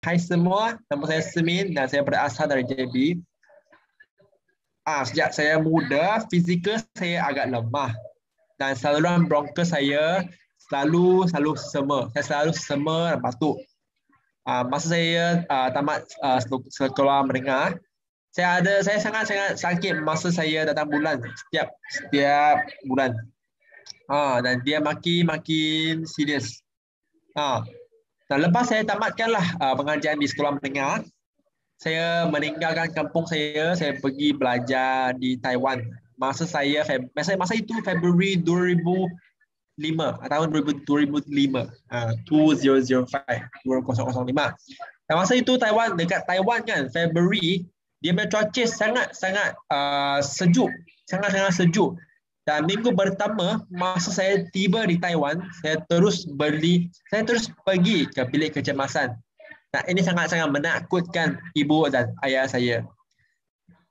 Hai semua, nama saya Semin dan saya berasal dari JB. Sejak saya muda, fizikal saya agak lemah dan saluran bronkus saya selalu sema. Saya selalu sema dan batuk. Masa saya tamat sekolah menengah, saya sangat sakit masa saya datang bulan setiap bulan. Dan dia makin serius. Dan lepas saya tamatkanlah pengajian di sekolah menengah, saya meninggalkan kampung saya pergi belajar di Taiwan. Masa itu Februari 2005, tahun 2005, 2005. Dan masa itu dekat Taiwan kan, Februari, dia punya cuaca sangat sejuk, sangat sejuk. Dan minggu pertama, masa saya tiba di Taiwan, saya terus pergi ke bilik kecemasan. Nah, ini sangat menakutkan ibu dan ayah saya.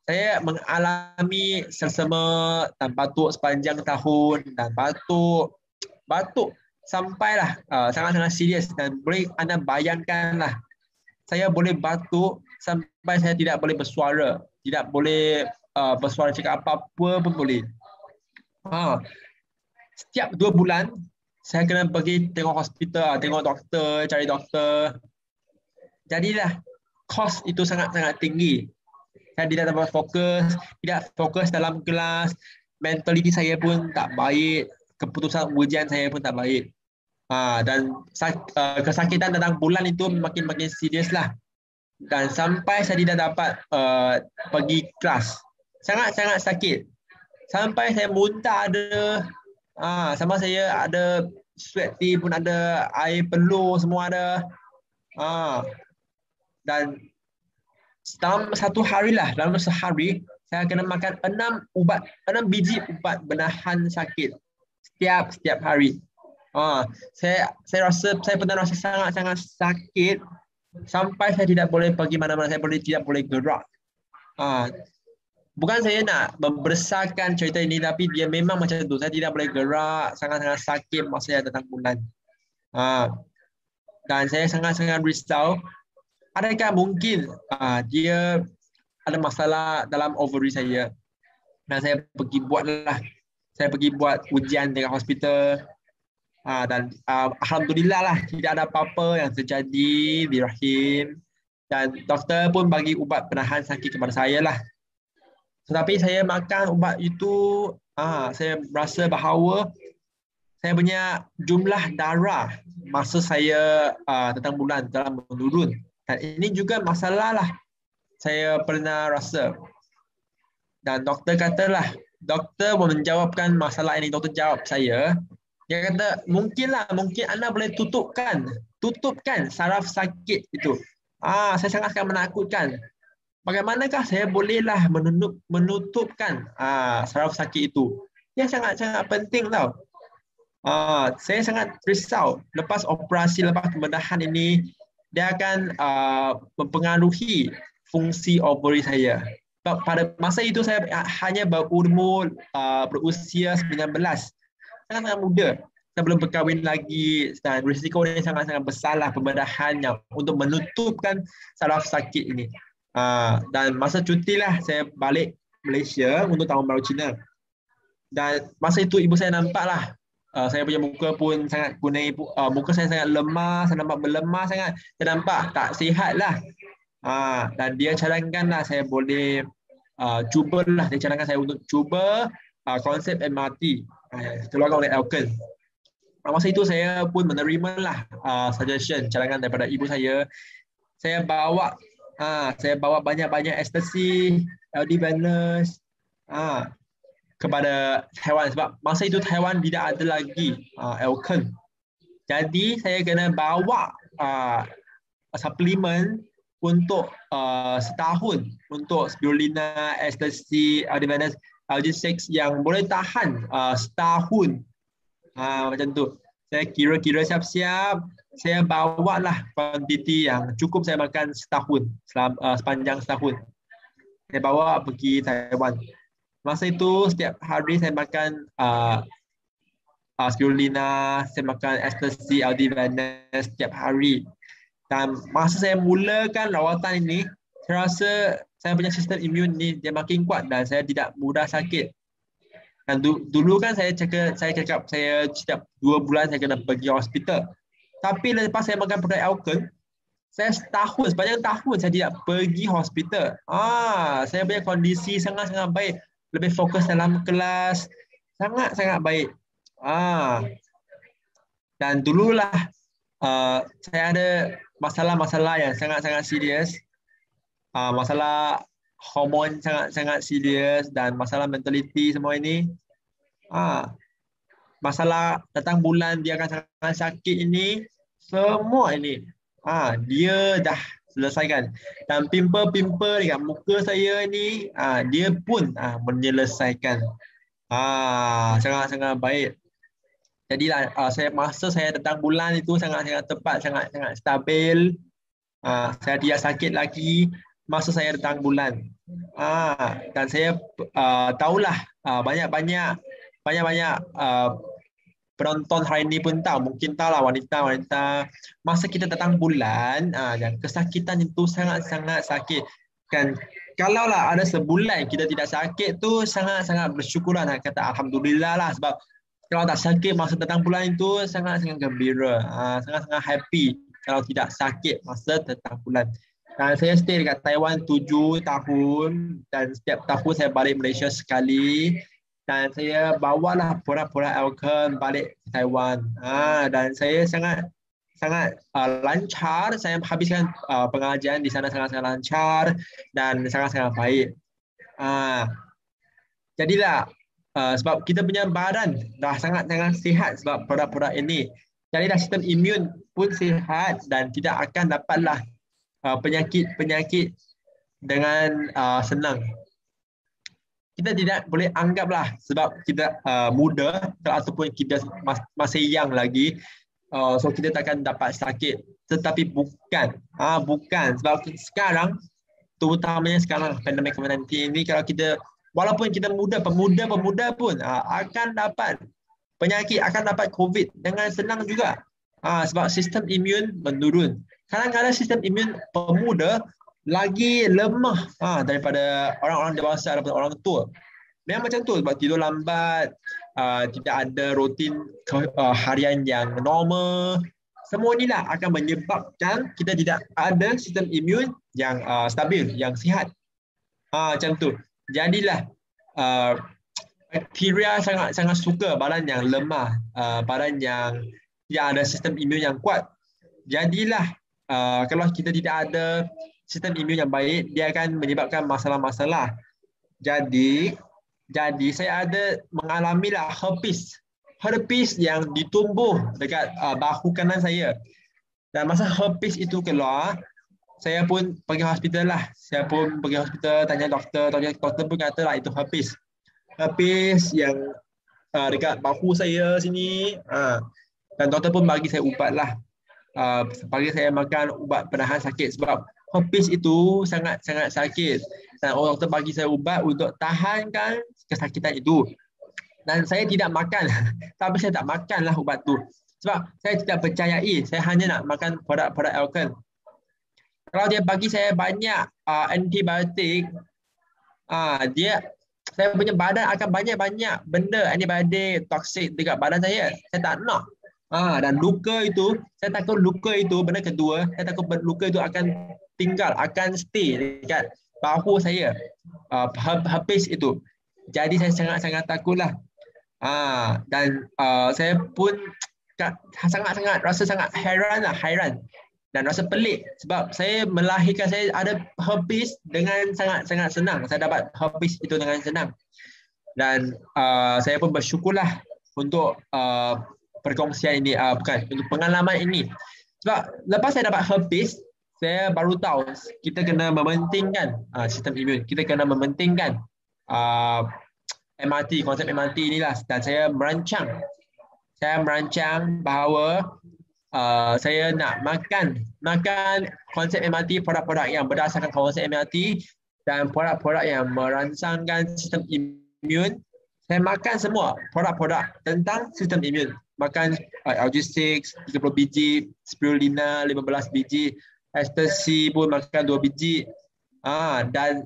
Saya mengalami selsema dan batuk sepanjang tahun dan batuk sampailah sangat serius dan boleh anda bayangkanlah, saya boleh batuk sampai saya tidak boleh bersuara, cakap apa-apa pun boleh. Setiap 2 bulan saya kena pergi tengok hospital, tengok doktor, cari doktor. Jadilah kos itu sangat tinggi. Saya tidak dapat fokus dalam kelas, mentaliti saya pun tak baik, keputusan ujian saya pun tak baik. Dan kesakitan datang bulan itu makin serius lah. Dan sampai saya tidak dapat pergi kelas. Sangat sakit. Sampai saya muntah ada, sama saya ada sweaty pun ada, air peluh semua ada. Dan dalam sehari saya kena makan 6 biji ubat penahan sakit setiap hari. Saya rasa saya pernah rasa sangat sakit sampai saya tidak boleh pergi mana-mana, saya tidak boleh gerak. Bukan saya nak membesarkan cerita ini, tapi dia memang macam itu. Saya tidak boleh gerak, sangat sakit masa saya datang bulan. Dan saya sangat risau. Adakah mungkin dia ada masalah dalam ovary saya? Dan saya pergi buat ujian dekat hospital. Dan alhamdulillah lah, tidak ada apa-apa yang terjadi di rahim. Dan doktor pun bagi ubat penahan sakit kepada saya lah. Tetapi saya makan ubat itu, saya rasa bahawa saya punya jumlah darah masa saya datang bulan dalam menurun. Dan ini juga masalah lah saya pernah rasa. Dan doktor menjawabkan masalah ini. Doktor jawab saya, dia kata mungkin anda boleh tutupkan saraf sakit itu. Saya sangat menakutkan. Bagaimanakah saya bolehlah menutupkan saraf sakit itu? Ia sangat penting tau. Saya sangat risau lepas operasi, lepas pembedahan ini, dia akan mempengaruhi fungsi ovary saya. Pada masa itu saya hanya berusia 19. Sangat muda. Saya belum berkahwin lagi dan risiko ini sangat besarlah pembedahan untuk menutupkan saraf sakit ini. Dan masa cuti lah saya balik Malaysia untuk tahun baru Cina. Dan masa itu ibu saya nampak lah, saya punya muka pun sangat kuning, muka saya sangat lemah, saya nampak berlemah sangat, saya nampak tak sihat lah. Dan dia cadangkan lah saya boleh dia cadangkan saya untuk cuba konsep MRT keluarkan oleh Elkin. Masa itu saya pun menerima lah suggestion, cadangan daripada ibu saya. Saya bawa banyak ekstasi, LD Venus kepada Taiwan, sebab masa itu Taiwan tidak ada lagi Elkin. Jadi saya kena bawa suplemen untuk setahun untuk spirulina, ekstasi, LD Venus, LG6 yang boleh tahan setahun. Macam tu. Saya kira siap-siap. Saya bawa lah kuantiti yang cukup saya makan setahun, sepanjang setahun. Saya bawa pergi Taiwan. Masa itu setiap hari saya makan spirulina, saya makan ekstasi, LD Venus setiap hari. Dan masa saya mulakan rawatan ini, saya rasa saya punya sistem imun ni dia makin kuat dan saya tidak mudah sakit. Dan dulu kan saya cakap saya setiap 2 bulan saya kena pergi hospital. Tapi lepas saya makan produk Alken, saya sepanjang tahun saya tidak pergi hospital. Saya punya kondisi sangat-sangat baik. Lebih fokus dalam kelas. Sangat-sangat baik. Dan dululah saya ada masalah-masalah yang sangat-sangat serius. Masalah hormon sangat-sangat serius dan masalah mentaliti semua ini. Masalah datang bulan dia akan sangat sakit ini. Semua ini. Dia dah selesaikan. Dan pimple-pimple dekat muka saya ni, dia pun menyelesaikan. Sangat-sangat baik. Jadilah masa saya datang bulan itu sangat-sangat tepat, sangat-sangat stabil. Saya tidak sakit lagi masa saya datang bulan. Dan saya tahulah banyak-banyak penonton hari ini pun tahu, mungkin tahulah wanita-wanita masa kita datang bulan, yang kesakitan itu sangat-sangat sakit. Kan kalaulah ada sebulan kita tidak sakit tu sangat-sangat bersyukurlah, nak kata alhamdulillah lah, sebab kalau tak sakit masa datang bulan itu sangat-sangat gembira, sangat-sangat happy kalau tidak sakit masa datang bulan. Dan saya stay dekat Taiwan 7 tahun dan setiap tahun saya balik Malaysia sekali. Dan saya bawalah produk-produk Alken balik ke Taiwan. Dan saya sangat lancar. Saya habiskan pengajian di sana sangat-sangat lancar dan sangat-sangat baik. Jadilah sebab kita punya badan dah sangat-sangat sihat sebab produk-produk ini. Jadilah sistem imun pun sihat dan tidak akan dapatlah penyakit dengan senang. Kita tidak boleh anggaplah sebab kita muda ataupun kita masih young lagi, so kita takkan dapat sakit. Tetapi bukan. Bukan. Sebab sekarang, terutamanya sekarang pandemik COVID-19 ini, kalau kita, walaupun kita muda, pemuda pun akan dapat penyakit, akan dapat COVID dengan senang juga. Sebab sistem imun menurun. Kadang-kadang sistem imun pemuda lagi lemah daripada orang-orang dewasa ataupun orang tua. Memang macam tu, sebab tidur lambat, tidak ada rutin harian yang normal. Semua inilah akan menyebabkan kita tidak ada sistem imun yang stabil, yang sihat. Macam tu. Jadilah bakteria sangat suka badan yang lemah, badan yang tidak ada sistem imun yang kuat. Jadilah kalau kita tidak ada sistem imun yang baik, dia akan menyebabkan masalah-masalah. Jadi saya ada mengalamilah herpes yang ditumbuh dekat bahu kanan saya. Dan masa herpes itu keluar, saya pun pergi hospital lah. Saya pun pergi hospital, tanya doktor pun kata lah itu herpes. Herpes yang dekat bahu saya sini. Dan doktor pun bagi saya ubat lah. Bagi saya makan ubat penahan sakit sebab herpes itu sangat-sangat sakit. Dan orang doktor bagi saya ubat untuk tahankan kesakitan itu. Dan saya tidak makan. Tapi saya tak makanlah ubat tu. Sebab saya tidak percayai. Saya hanya nak makan produk-produk Alken. Kalau dia bagi saya banyak antibiotik, saya punya badan akan banyak-banyak benda antibiotik toksik dekat badan saya. Saya tak nak. Dan luka itu, saya takut luka itu, benda kedua, saya takut luka itu akan tinggal, akan stay dekat bahu saya. Herpes itu. Jadi saya sangat-sangat takutlah. Dan saya pun rasa sangat hairan dan rasa pelik sebab saya melahirkan, saya ada herpes dengan sangat-sangat senang. Saya dapat herpes itu dengan senang. Dan saya pun bersyukurlah untuk perkongsian ini, untuk pengalaman ini. Sebab lepas saya dapat herpes, saya baru tahu kita kena mementingkan sistem imun. Kita kena mementingkan MRT, konsep MRT inilah. Dan saya merancang bahawa saya nak makan konsep MRT, produk-produk yang berdasarkan konsep MRT dan produk-produk yang merangsangkan sistem imun. Saya makan semua produk-produk tentang sistem imun. makan Algid 6 30 biji, spirulina 15 biji, ecstasy pun makan 2 biji. Dan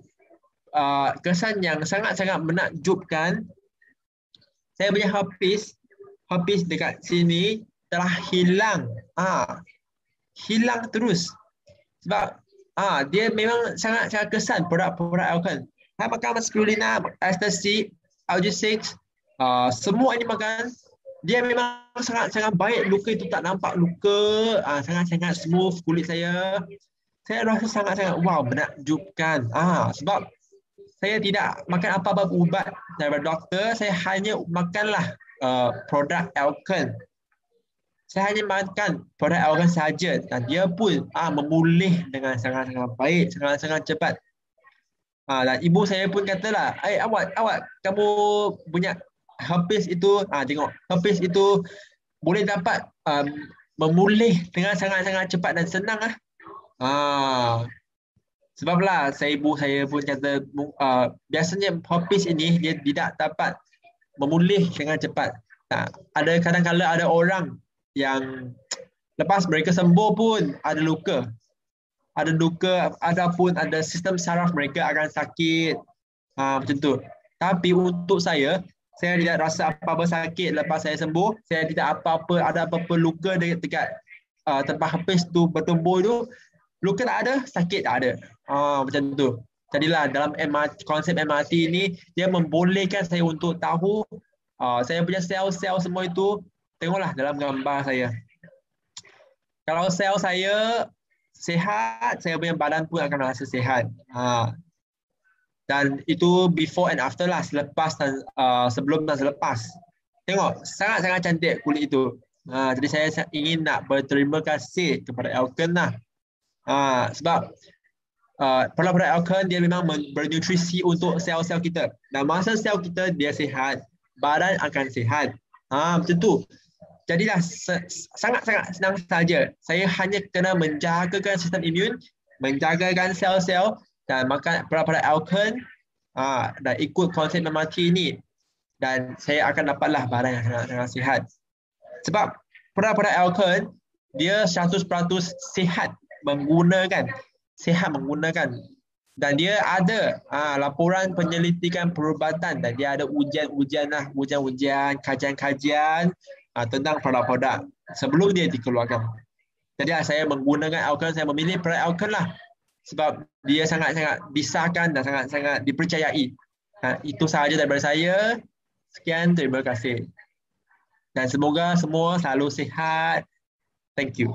kesan yang sangat-sangat menakjubkan, saya punya herpes dekat sini telah hilang. Hilang terus. Sebab dia memang sangat-sangat kesan produk-produk Alkan. Saya makan spirulina, ecstasy, Algid 6, semua ini makan, dia memang sangat-sangat baik. Luka itu tak nampak luka, sangat-sangat smooth kulit saya. Saya rasa sangat-sangat wow, menakjubkan. Sebab saya tidak makan apa-apa ubat daripada doktor, saya hanya makanlah produk Alkan. Saya hanya makan produk Alkan saja dan dia pun memulih dengan sangat-sangat baik, sangat-sangat cepat. Dan ibu saya pun katalah, awak kamu punya herpes itu, tengok herpes itu boleh dapat memulih dengan sangat-sangat cepat dan senang . Sebablah ibu saya pun kata biasanya herpes ini dia tidak dapat memulih dengan cepat. Ada kadang-kala ada orang yang lepas mereka sembuh pun ada luka. Ataupun ada sistem saraf mereka akan sakit. Macam tu. Tapi untuk saya tidak rasa apa-apa sakit lepas saya sembuh. Saya tidak ada apa-apa luka dekat tempat herpes tu bertumbuh tu. Luka tak ada, sakit tak ada. Macam tu. Jadilah dalam konsep MRT ini, dia membolehkan saya untuk tahu saya punya sel-sel semua itu. Tengoklah dalam gambar saya. Kalau sel saya sihat, saya punya badan pun akan rasa sihat. Dan itu before and after lah, selepas dan sebelum dan selepas. Tengok, sangat-sangat cantik kulit itu. Jadi saya ingin nak berterima kasih kepada Alkan lah. Sebab produk-produk Alkan dia memang bernutrisi untuk sel-sel kita. Dan masa sel kita dia sihat, badan akan sihat. Macam tu. Jadilah sangat-sangat senang saja. Saya hanya kena menjagakan sistem imun, menjagakan sel-sel dan makan produk-produk Alkan dan ikut konsep MRT ini. Dan saya akan dapatlah badan yang sangat-sangat sihat. Sebab produk-produk Alkan dia 100% sihat menggunakan dan dia ada laporan penyelidikan perubatan dan dia ada ujian-ujian, kajian-kajian tentang produk-produk sebelum dia dikeluarkan. Jadi saya menggunakan Alkan, saya memilih produk Alkan lah sebab dia sangat-sangat disahkan dan sangat-sangat dipercayai. Itu sahaja daripada saya. Sekian, terima kasih. Dan semoga semua selalu sihat. Thank you.